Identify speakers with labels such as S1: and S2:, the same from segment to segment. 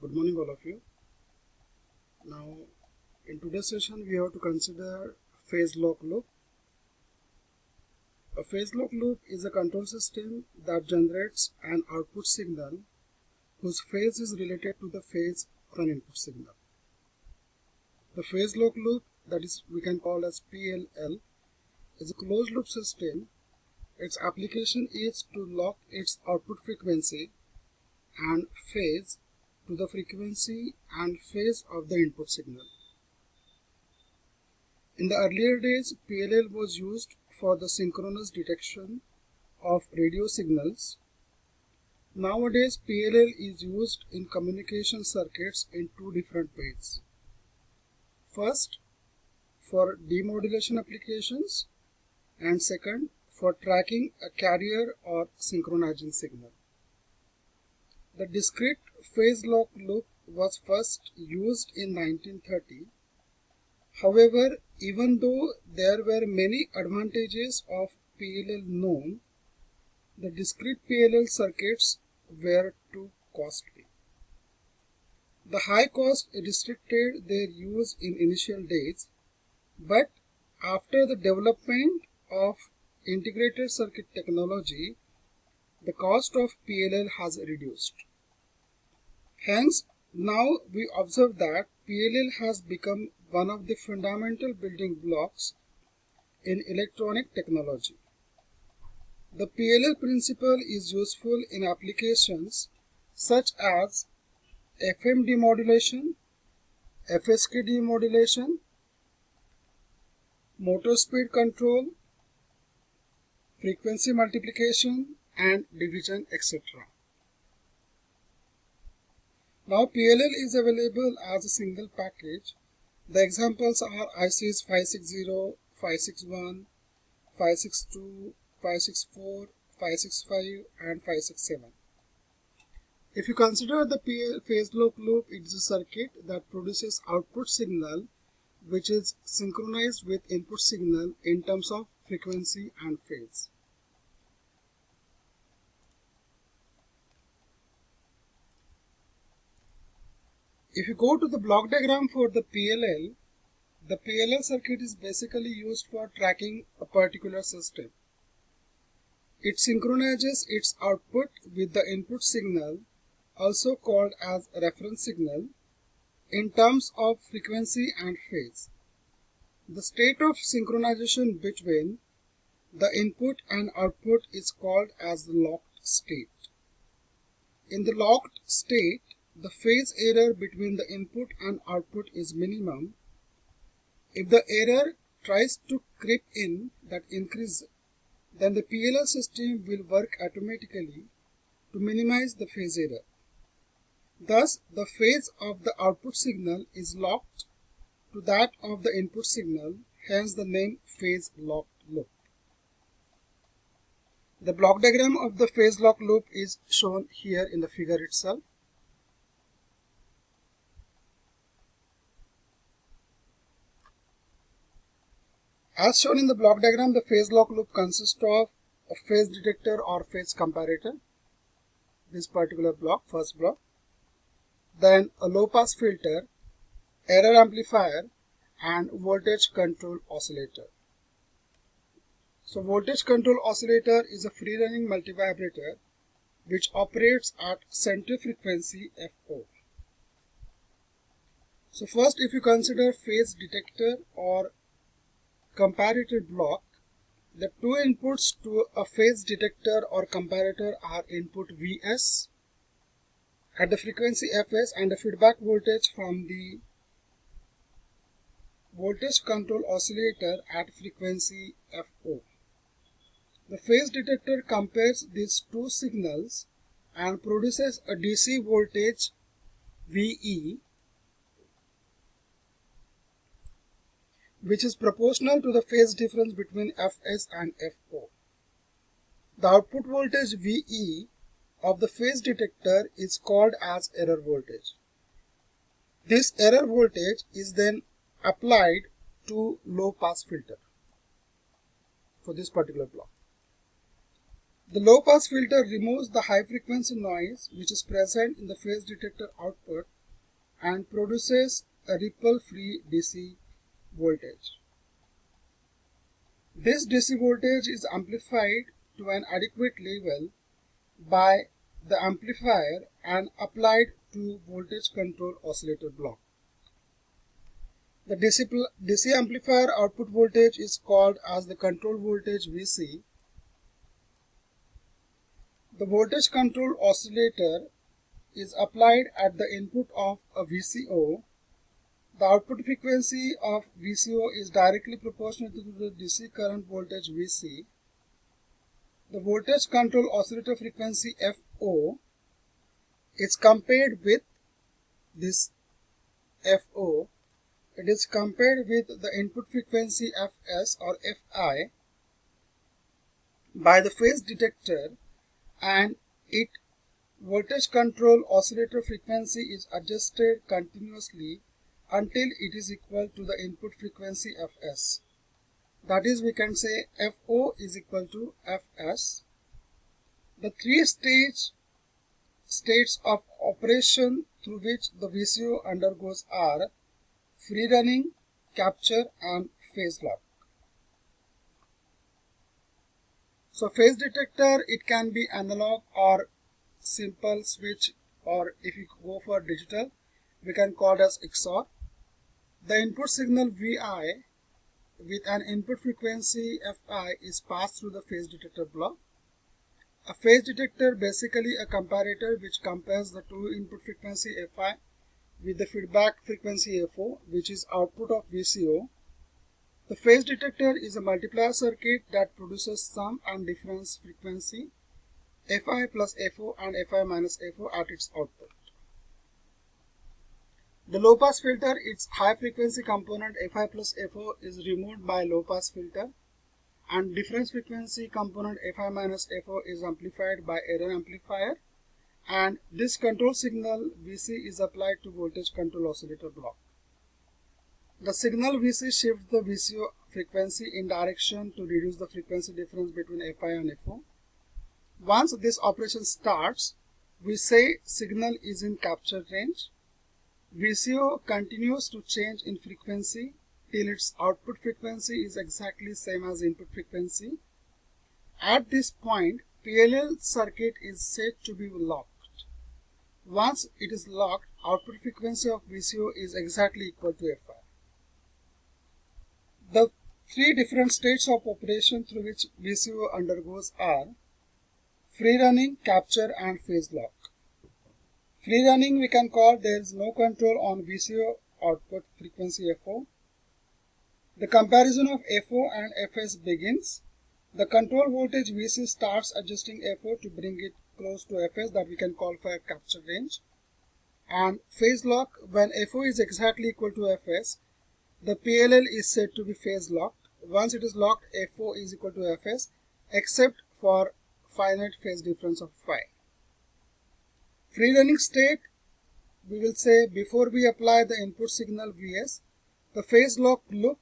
S1: Good morning all of you. Now in today's session we have to consider phase lock loop. A phase lock loop is a control system that generates an output signal whose phase is related to the phase of an input signal. The phase lock loop, that is we can call as PLL, is a closed loop system. Its application is to lock its output frequency and phase to the frequency and phase of the input signal. In the earlier days, PLL was used for the synchronous detection of radio signals. Nowadays, PLL is used in communication circuits in two different ways. First, for demodulation applications, and second, for tracking a carrier or synchronizing signal. The discrete phase lock loop was first used in 1930. However, even though there were many advantages of PLL known, the discrete PLL circuits were too costly. The high cost restricted their use in initial days, but after the development of integrated circuit technology, the cost of PLL has reduced. Hence, now we observe that PLL has become one of the fundamental building blocks in electronic technology. The PLL principle is useful in applications such as FM demodulation, FSK demodulation, motor speed control, frequency multiplication and division, etc. Now PLL is available as a single package. The examples are ICs 560, 561, 562, 564, 565 and 567. If you consider the phase lock loop, it is a circuit that produces output signal which is synchronized with input signal in terms of frequency and phase. If you go to the block diagram for the PLL circuit is basically used for tracking a particular system. It synchronizes its output with the input signal, also called as reference signal, in terms of frequency and phase. The state of synchronization between the input and output is called as the locked state. In the locked state, the phase error between the input and output is minimum. If the error tries to creep in, that increase, then the PLL system will work automatically to minimize the phase error. Thus, the phase of the output signal is locked to that of the input signal, hence the name phase lock loop. The block diagram of the phase lock loop is shown here in the figure itself. As shown in the block diagram, the phase lock loop consists of a phase detector or phase comparator, this particular block, first block, then a low pass filter, error amplifier and voltage control oscillator. So voltage control oscillator is a free running multivibrator which operates at center frequency FO. So first, if you consider phase detector or comparator block, the two inputs to a phase detector or comparator are input Vs at the frequency Fs and the feedback voltage from the voltage control oscillator at frequency Fo. The phase detector compares these two signals and produces a DC voltage Ve, which is proportional to the phase difference between Fs and Fo. The output voltage Ve of the phase detector is called as error voltage. This error voltage is then applied to low pass filter for this particular block. The low pass filter removes the high frequency noise which is present in the phase detector output and produces a ripple free DC voltage. This DC voltage is amplified to an adequate level by the amplifier and applied to voltage control oscillator block. The DC amplifier output voltage is called as the control voltage VC. The voltage control oscillator is applied at the input of a VCO. The output frequency of VCO is directly proportional to the DC current voltage VC. The voltage control oscillator frequency FO is compared with this FO. It is compared with the input frequency Fs or Fi by the phase detector, and its voltage control oscillator frequency is adjusted continuously until it is equal to the input frequency Fs. That is, we can say Fo is equal to Fs. The three states of operation through which the VCO undergoes are free running, capture, and phase lock. So phase detector, it can be analog or simple switch, or if you go for digital, we can call it as XOR. The input signal Vi with an input frequency Fi is passed through the phase detector block. A phase detector, basically a comparator which compares the two input frequency Fi with the feedback frequency Fo, which is output of VCO. The phase detector is a multiplier circuit that produces sum and difference frequency Fi plus Fo and Fi minus Fo at its output. The low pass filter, its high frequency component Fi plus Fo is removed by low pass filter, and difference frequency component Fi minus Fo is amplified by error amplifier, and this control signal Vc is applied to voltage control oscillator block. The signal Vc shifts the VCO frequency in direction to reduce the frequency difference between Fi and Fo. Once this operation starts, we say signal is in capture range. VCO continues to change in frequency till its output frequency is exactly same as input frequency. At this point, PLL circuit is said to be locked. Once it is locked, output frequency of VCO is exactly equal to Fi. The three different states of operation through which VCO undergoes are free running, capture, and phase lock. Free running, we can call there is no control on VCO output frequency Fo. The comparison of Fo and Fs begins. The control voltage Vc starts adjusting Fo to bring it close to Fs, that we can call for a capture range. And phase lock, when Fo is exactly equal to Fs, the PLL is said to be phase locked. Once it is locked, Fo is equal to Fs except for finite phase difference of phi. Free running state, we will say before we apply the input signal Vs, the phase lock loop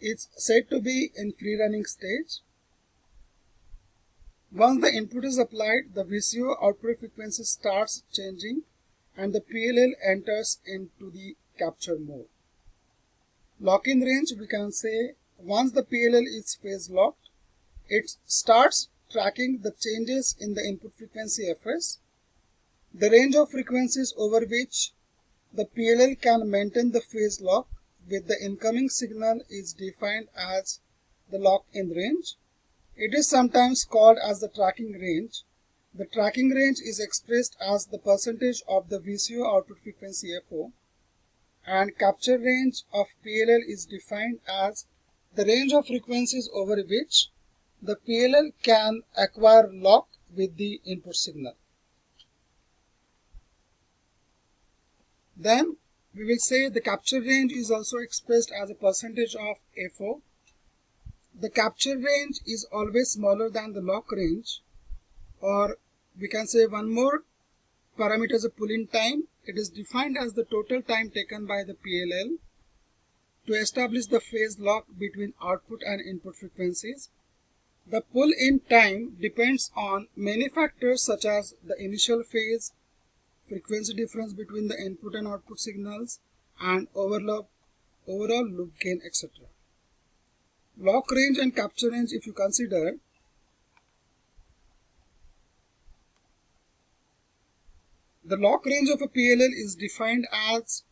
S1: is said to be in free running stage. Once the input is applied, the VCO output frequency starts changing and the PLL enters into the capture mode. Lock-in range, we can say once the PLL is phase locked, it starts tracking the changes in the input frequency Fs. The range of frequencies over which the PLL can maintain the phase lock with the incoming signal is defined as the lock-in range. It is sometimes called as the tracking range. The tracking range is expressed as the percentage of the VCO output frequency Fo, and capture range of PLL is defined as the range of frequencies over which the PLL can acquire lock with the input signal. Then we will say the capture range is also expressed as a percentage of Fo. The capture range is always smaller than the lock range, or we can say one more parameter is a pull-in time. It is defined as the total time taken by the PLL to establish the phase lock between output and input frequencies. The pull-in time depends on many factors such as the initial phase, frequency difference between the input and output signals, and overall loop gain, etc. Lock range and capture range, if you consider, the lock range of a PLL is defined as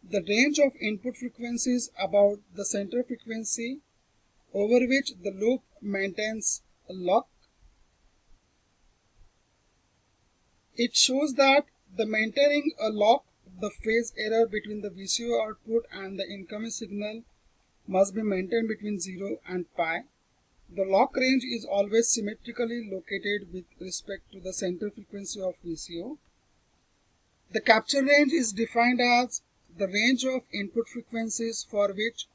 S1: the range of input frequencies above the center frequency over which the loop maintains a lock. It shows that the maintaining a lock, the phase error between the VCO output and the incoming signal must be maintained between 0 and pi. The lock range is always symmetrically located with respect to the center frequency of VCO. The capture range is defined as the range of input frequencies for which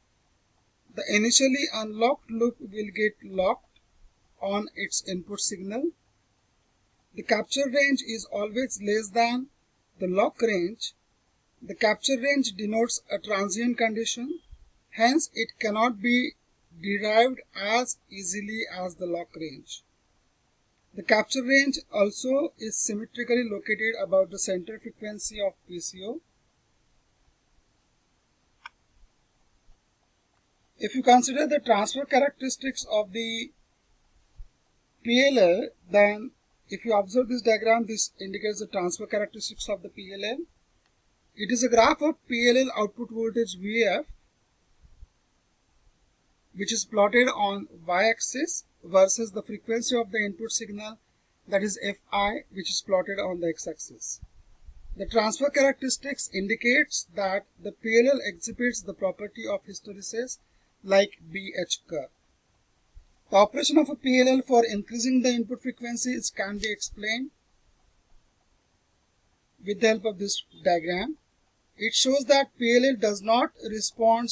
S1: the initially unlocked loop will get locked on its input signal. The capture range is always less than the lock range. The capture range denotes a transient condition, hence it cannot be derived as easily as the lock range. The capture range also is symmetrically located above the center frequency of VCO. If you consider the transfer characteristics of the PLL, then if you observe this diagram, this indicates the transfer characteristics of the PLL. It is a graph of PLL output voltage VF, which is plotted on y-axis, versus the frequency of the input signal, that is Fi, which is plotted on the x-axis. The transfer characteristics indicates that the PLL exhibits the property of hysteresis like BH curve. The operation of a PLL for increasing the input frequencies can be explained with the help of this diagram. It shows that PLL does not respond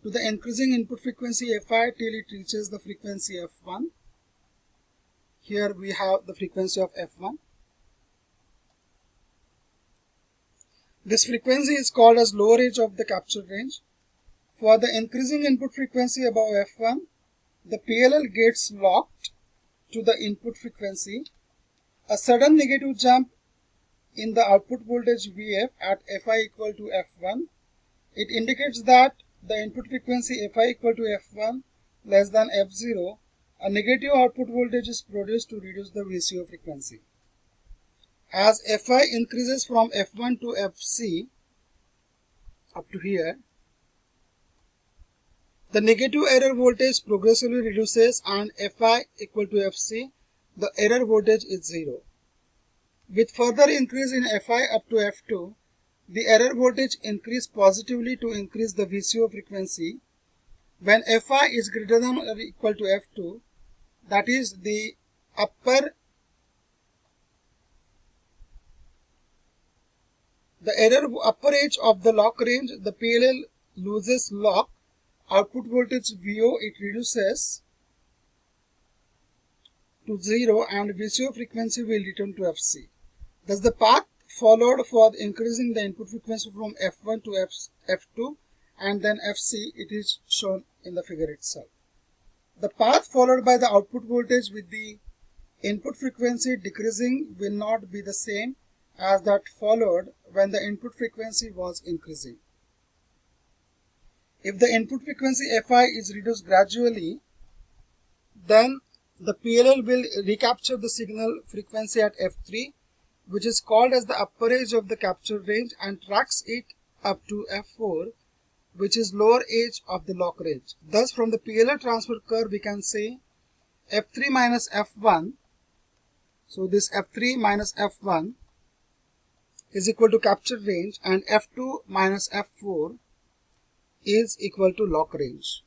S1: to the increasing input frequency Fi till it reaches the frequency F1. Here we have the frequency of F1. This frequency is called as lower edge of the capture range. For the increasing input frequency above F1, the PLL gets locked to the input frequency. A sudden negative jump in the output voltage Vf at Fi equal to F1, it indicates that the input frequency Fi equal to F1 less than F0, a negative output voltage is produced to reduce the VCO frequency. As Fi increases from F1 to Fc up to here, the negative error voltage progressively reduces, and Fi equal to Fc, the error voltage is 0. With further increase in Fi up to F2, the error voltage increase positively to increase the VCO frequency. When Fi is greater than or equal to F2, that is the upper edge of the lock range, the PLL loses lock. Output voltage VO, it reduces to 0 and VCO frequency will return to Fc. Thus the path followed for increasing the input frequency from F1 to F2 and then Fc, it is shown in the figure itself. The path followed by the output voltage with the input frequency decreasing will not be the same as that followed when the input frequency was increasing. If the input frequency Fi is reduced gradually, then the PLL will recapture the signal frequency at F3, which is called as the upper edge of the capture range, and tracks it up to F4, which is lower edge of the lock range. Thus, from the PLL transfer curve, we can say F3 minus F1. So, this F3 minus F1 is equal to capture range, and F2 minus F4 is equal to lock range.